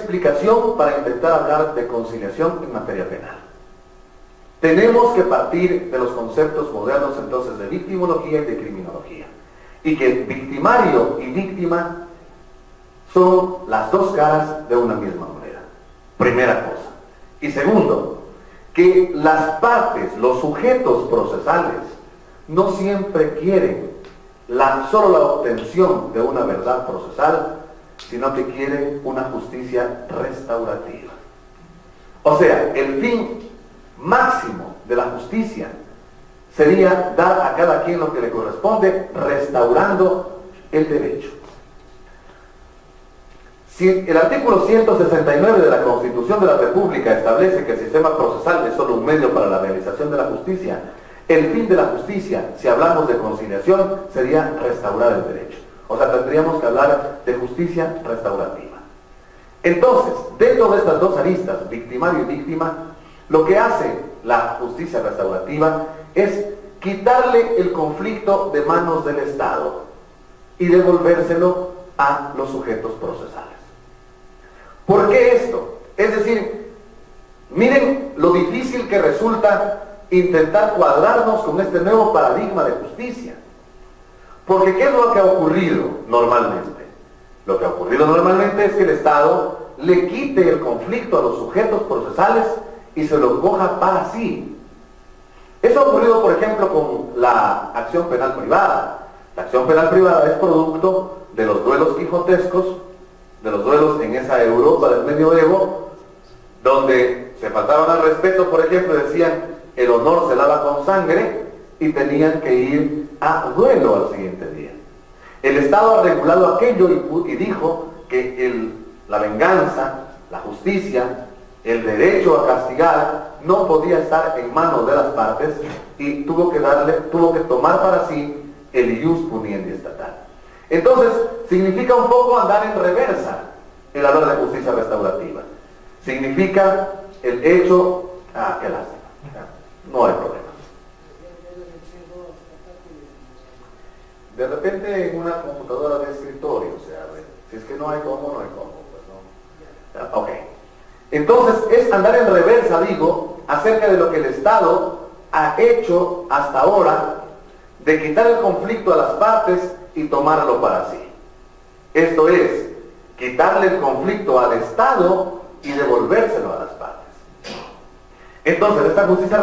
explicación para intentar hablar de conciliación en materia penal. Tenemos que partir de los conceptos modernos entonces de victimología y de criminología. Y que victimario y víctima son las dos caras de una misma moneda. Primera cosa. Y segundo, que las partes, los sujetos procesales, no siempre quieren solo la obtención de una verdad procesal, sino que quieren una justicia restaurativa. O sea, el fin máximo de la justicia sería dar a cada quien lo que le corresponde, restaurando el derecho. Si el artículo 169 de la Constitución de la República establece que el sistema procesal es solo un medio para la realización de la justicia, el fin de la justicia, si hablamos de conciliación, sería restaurar el derecho. O sea, tendríamos que hablar de justicia restaurativa. Entonces, dentro de estas dos aristas, victimario y víctima, lo que hace la justicia restaurativa es quitarle el conflicto de manos del Estado y devolvérselo a los sujetos procesales. ¿Por qué esto? Es decir, miren lo difícil que resulta intentar cuadrarnos con este nuevo paradigma de justicia. Porque ¿qué es lo que ha ocurrido normalmente? Lo que ha ocurrido normalmente es que el Estado le quite el conflicto a los sujetos procesales y se lo coja para sí. Eso ha ocurrido, por ejemplo, con la acción penal privada. La acción penal privada es producto de los duelos quijotescos, de los duelos en esa Europa del medioevo, donde se faltaban al respeto, por ejemplo, decían el honor se lava con sangre y tenían que ir a duelo al siguiente día. El Estado ha regulado aquello y dijo que la venganza, la justicia, el derecho a castigar no podía estar en manos de las partes y tuvo que tomar para sí el ius puniendi estatal. Entonces, significa un poco andar en reversa el hablar de justicia restaurativa. Significa el hecho, qué lástima, no hay problema. De repente en una computadora de escritorio, o sea, si es que no hay cómo, no hay cómo, pues no. Ok. Entonces, es andar en reversa, digo, acerca de lo que el Estado ha hecho hasta ahora, de quitar el conflicto a las partes y tomarlo para sí. Esto es, quitarle el conflicto al Estado y devolvérselo a las partes. Entonces, esta justicia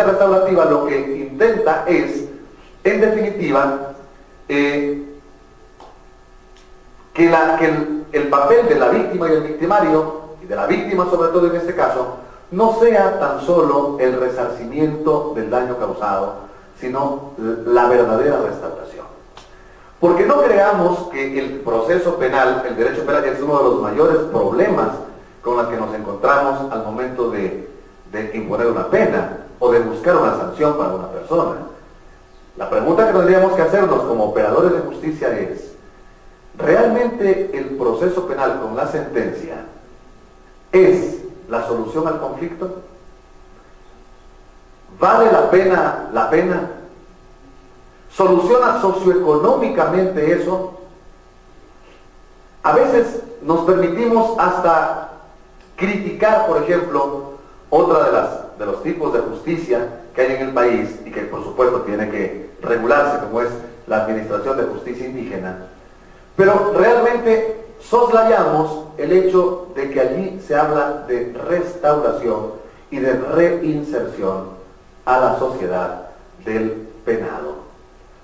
restaurativa lo que intenta es, en definitiva, que el papel de la víctima y el victimario, y de la víctima sobre todo en este caso, no sea tan solo el resarcimiento del daño causado, sino la verdadera restauración. Porque no creamos que el proceso penal, el derecho penal, es uno de los mayores problemas con los que nos encontramos al momento de imponer una pena o de buscar una sanción para una persona. La pregunta que tendríamos que hacernos como operadores de justicia es: ¿realmente el proceso penal con la sentencia es la solución al conflicto? ¿Vale la pena la pena? ¿Soluciona socioeconómicamente eso? A veces nos permitimos hasta criticar, por ejemplo, otra de los tipos de justicia que hay en el país y que por supuesto tiene que regularse, como es la administración de justicia indígena. Pero realmente soslayamos el hecho de que allí se habla de restauración y de reinserción a la sociedad del penado.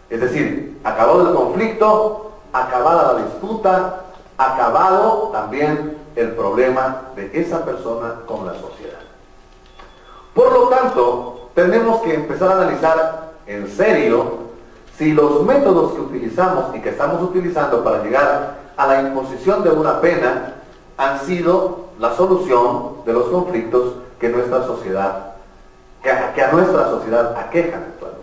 Es decir, acabado el conflicto, acabada la disputa, acabado también el problema de esa persona con la sociedad. Por lo tanto, tenemos que empezar a analizar en serio si los métodos que utilizamos y que estamos utilizando para llegar a la imposición de una pena han sido la solución de los conflictos que a nuestra sociedad aquejan actualmente.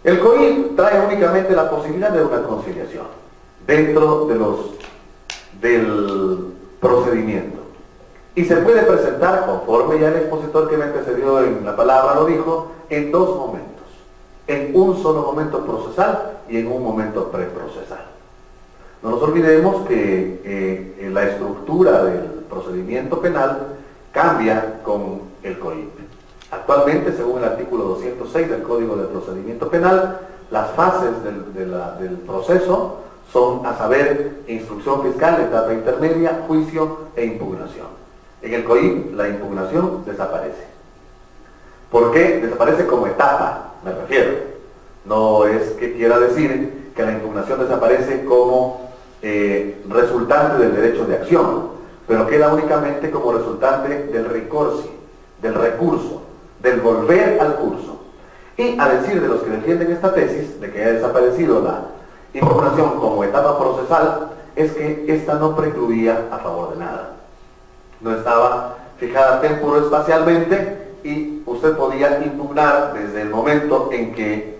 El COIP trae únicamente la posibilidad de una conciliación dentro del procedimiento y se puede presentar, conforme ya el expositor que me antecedió en la palabra lo dijo, en dos momentos: en un solo momento procesal y en un momento preprocesal. No nos olvidemos que la estructura del procedimiento penal cambia con el COIP. Actualmente, según el artículo 206 del Código de Procedimiento Penal, las fases del proceso son, a saber, instrucción fiscal, etapa intermedia, juicio e impugnación. En el COIP, la impugnación desaparece. ¿Por qué? Desaparece como etapa, me refiero. No es que quiera decir que la impugnación desaparece como resultante del derecho de acción, pero queda únicamente como resultante del recurso, del volver al curso. Y a decir de los que defienden esta tesis, de que haya desaparecido la impugnación como etapa procesal, es que esta no precluía a favor de nada. No estaba fijada temporoespacialmente y usted podía impugnar desde el momento en que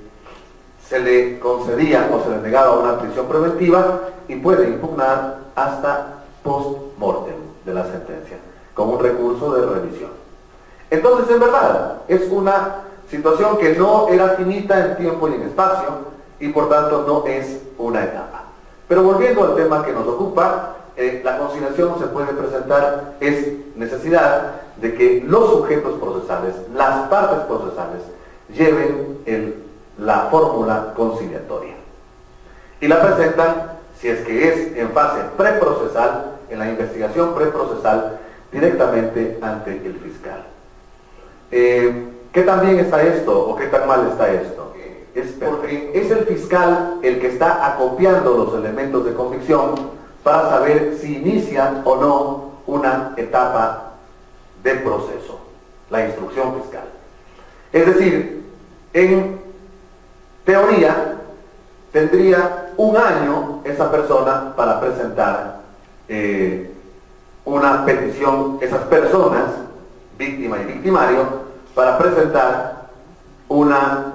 se le concedía o se le negaba una prisión preventiva y puede impugnar hasta post-mortem de la sentencia, como un recurso de revisión. Entonces, en verdad, es una situación que no era finita en tiempo y en espacio y por tanto no es una etapa. Pero volviendo al tema que nos ocupa, la conciliación se puede presentar, es necesidad de que los sujetos procesales, las partes procesales, lleven la fórmula conciliatoria. Y la presentan, si es que es en fase preprocesal, en la investigación preprocesal, directamente ante el fiscal. ¿Qué tan bien está esto o qué tan mal está esto? Es porque es el fiscal el que está acopiando los elementos de convicción para saber si inicia o no una etapa de proceso, la instrucción fiscal. Es decir, en teoría tendría un año esa persona para presentar una petición, esas personas, víctima y victimario, para presentar una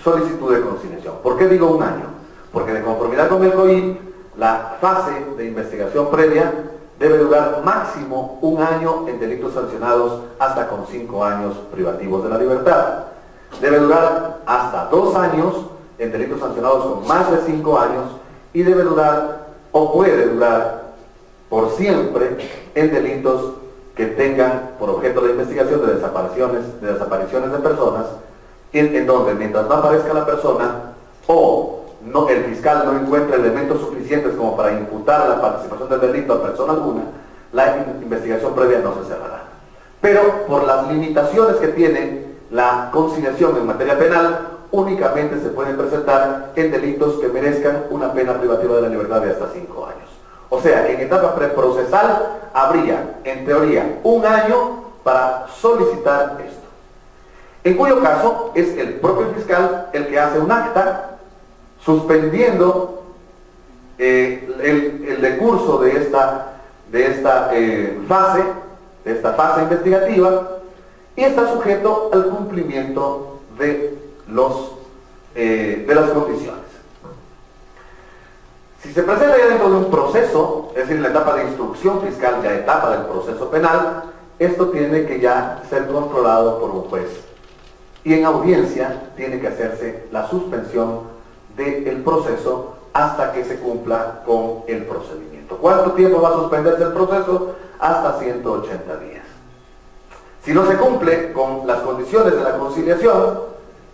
solicitud de conciliación. ¿Por qué digo un año? Porque de conformidad con el COIP, la fase de investigación previa debe durar máximo un año en delitos sancionados hasta con 5 años privativos de la libertad. Debe durar hasta 2 años en delitos sancionados con más de 5 años y debe durar o puede durar por siempre en delitos que tengan por objeto la investigación de desapariciones de personas, en donde mientras no aparezca la persona o no, el fiscal no encuentra elementos suficientes como para imputar la participación del delito a persona alguna, la investigación previa no se cerrará. Pero por las limitaciones que tiene la conciliación en materia penal, únicamente se pueden presentar en delitos que merezcan una pena privativa de la libertad de hasta 5 años. O sea, en etapa preprocesal habría, en teoría, un año para solicitar esto. En cuyo caso es el propio fiscal el que hace un acta suspendiendo el decurso de esta fase investigativa y está sujeto al cumplimiento de las condiciones. Si se presenta ya dentro de un proceso, es decir, la etapa de instrucción fiscal, ya etapa del proceso penal, esto tiene que ya ser controlado por un juez. Y en audiencia tiene que hacerse la suspensión del proceso hasta que se cumpla con el procedimiento. ¿Cuánto tiempo va a suspenderse el proceso? Hasta 180 días. Si no se cumple con las condiciones de la conciliación,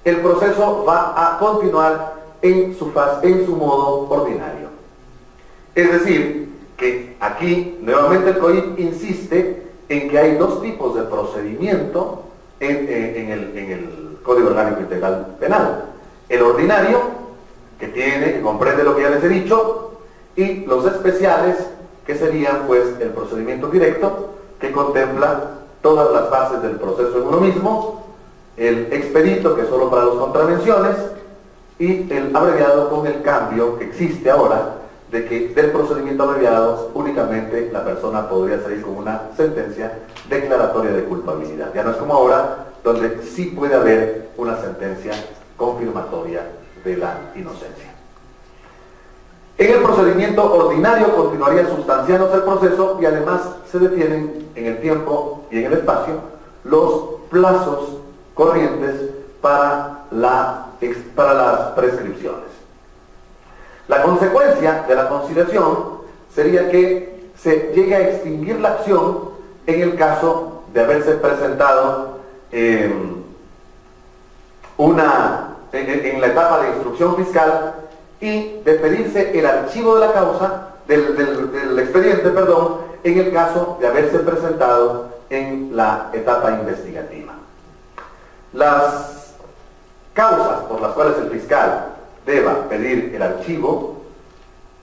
el proceso va a continuar en su modo ordinario. Es decir, que aquí nuevamente el COIP insiste en que hay 2 tipos de procedimiento en el Código Orgánico Integral Penal. El ordinario, que comprende lo que ya les he dicho, y los especiales, que serían pues el procedimiento directo, que contempla todas las fases del proceso en uno mismo, el expedito, que es solo para las contravenciones, y el abreviado, con el cambio que existe ahora de que del procedimiento abreviado únicamente la persona podría salir con una sentencia declaratoria de culpabilidad. Ya no es como ahora, donde sí puede haber una sentencia confirmatoria de la inocencia. En el procedimiento ordinario continuaría sustanciándose el proceso y además se detienen en el tiempo y en el espacio los plazos corrientes para las prescripciones. La consecuencia de la conciliación sería que se llegue a extinguir la acción en el caso de haberse presentado en la etapa de instrucción fiscal y de pedirse el archivo de la causa, del expediente, perdón, en el caso de haberse presentado en la etapa investigativa. Las causas por las cuales el fiscal deba pedir el archivo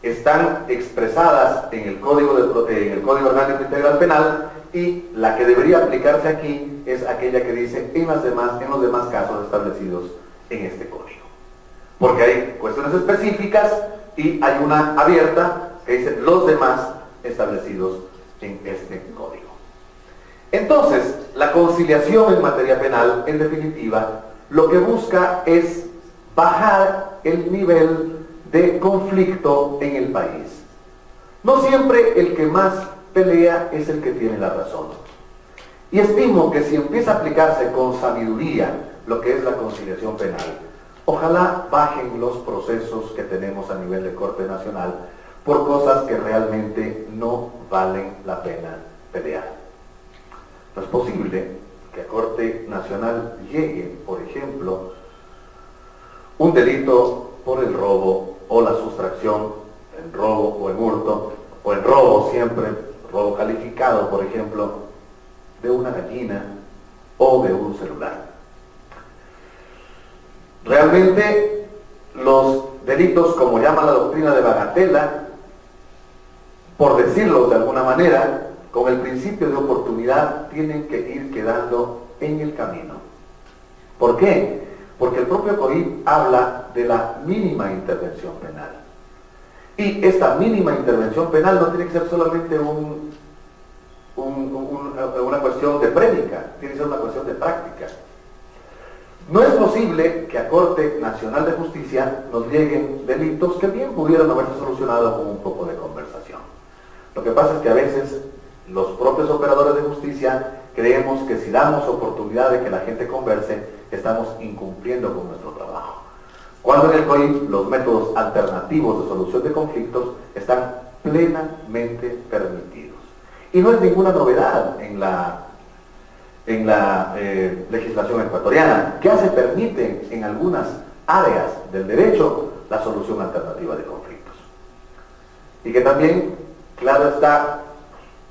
están expresadas en el Código Orgánico Integral Penal, y la que debería aplicarse aquí es aquella que dice en los demás casos establecidos en este código. Porque hay cuestiones específicas y hay una abierta que dice los demás establecidos en este código. Entonces, la conciliación en materia penal, en definitiva, lo que busca es bajar el nivel de conflicto en el país. No siempre el que más pelea es el que tiene la razón. Y estimo que si empieza a aplicarse con sabiduría lo que es la conciliación penal, ojalá bajen los procesos que tenemos a nivel de Corte Nacional por cosas que realmente no valen la pena pelear. No es posible que a Corte Nacional llegue, por ejemplo, un delito por el robo o la sustracción, en robo o en hurto, o en robo siempre, robo calificado, por ejemplo, de una gallina o de un celular. Realmente los delitos, como llama la doctrina de bagatela, por decirlo de alguna manera, con el principio de oportunidad, tienen que ir quedando en el camino. ¿Por qué? Porque el propio COIP habla de la mínima intervención penal. Y esta mínima intervención penal no tiene que ser solamente una cuestión de prédica, tiene que ser una cuestión de práctica. No es posible que a Corte Nacional de Justicia nos lleguen delitos que bien pudieran haberse solucionado con un poco de conversación. Lo que pasa es que a veces los propios operadores de justicia creemos que si damos oportunidad de que la gente converse, estamos incumpliendo con nuestro trabajo. Cuando en el COIP los métodos alternativos de solución de conflictos están plenamente permitidos. Y no es ninguna novedad en la legislación ecuatoriana, que ya se permite en algunas áreas del derecho la solución alternativa de conflictos. Y que también, claro está,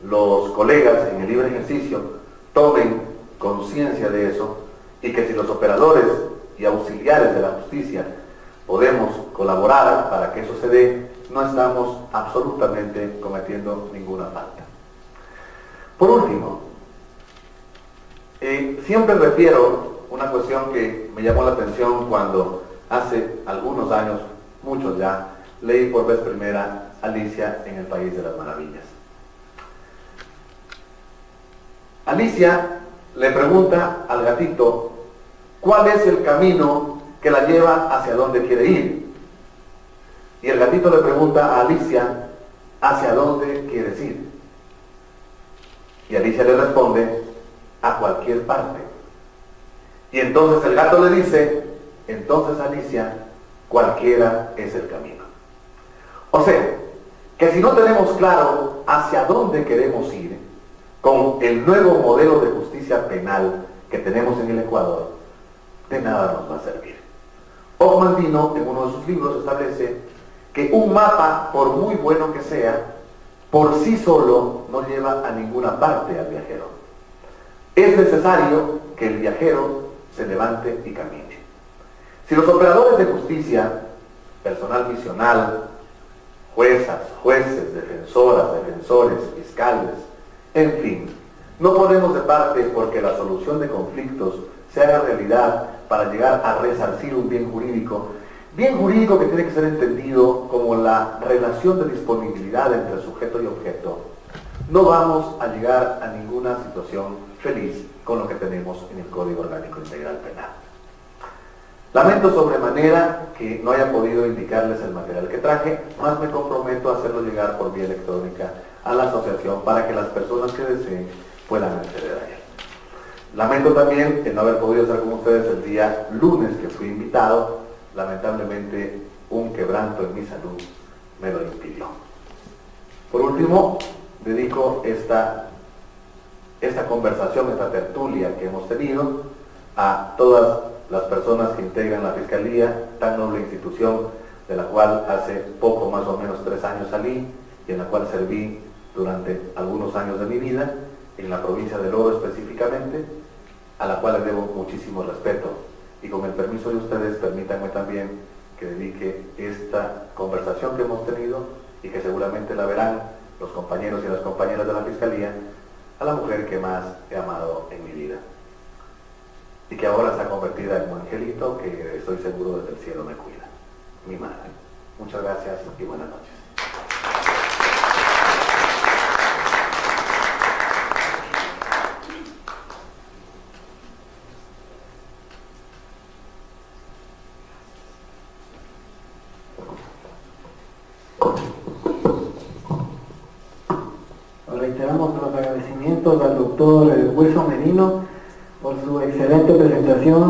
los colegas en el libre ejercicio tomen conciencia de eso, y que si los operadores y auxiliares de la justicia podemos colaborar para que eso se dé, no estamos absolutamente cometiendo ninguna falta. Por último, siempre refiero una cuestión que me llamó la atención cuando hace algunos años, muchos ya, leí por vez primera Alicia en el País de las Maravillas. Alicia le pregunta al gatito cuál es el camino que la lleva hacia donde quiere ir. Y el gatito le pregunta a Alicia, ¿hacia dónde quieres ir? Y Alicia le responde, a cualquier parte. Y entonces el gato le dice, entonces Alicia, cualquiera es el camino. O sea, que si no tenemos claro hacia dónde queremos ir, con el nuevo modelo de justicia penal que tenemos en el Ecuador, de nada nos va a servir. Ogmandino, en uno de sus libros, establece que un mapa, por muy bueno que sea, por sí solo no lleva a ninguna parte al viajero. Es necesario que el viajero se levante y camine. Si los operadores de justicia, personal misional, juezas, jueces, defensoras, defensores, fiscales, en fin, no ponemos de parte porque la solución de conflictos se haga realidad para llegar a resarcir un bien jurídico que tiene que ser entendido como la relación de disponibilidad entre sujeto y objeto, no vamos a llegar a ninguna situación feliz con lo que tenemos en el Código Orgánico Integral Penal. Lamento sobremanera que no haya podido indicarles el material que traje, más me comprometo a hacerlo llegar por vía electrónica a la asociación para que las personas que deseen puedan acceder a él. Lamento también el no haber podido estar con ustedes el día lunes que fui invitado. Lamentablemente un quebranto en mi salud me lo impidió. Por último, dedico esta conversación, esta tertulia que hemos tenido a todas las personas que integran la Fiscalía, tan noble institución de la cual hace poco más o menos 3 años salí y en la cual serví durante algunos años de mi vida, en la provincia del Oro específicamente, a la cual le debo muchísimo respeto. Y con el permiso de ustedes, permítanme también que dedique esta conversación que hemos tenido y que seguramente la verán los compañeros y las compañeras de la Fiscalía, a la mujer que más he amado en mi vida y que ahora está convertida en un angelito que estoy seguro desde el cielo me cuida, mi madre. Muchas gracias y buenas noches. Reiteramos los agradecimientos al doctor Hueso Merino por su excelente presentación.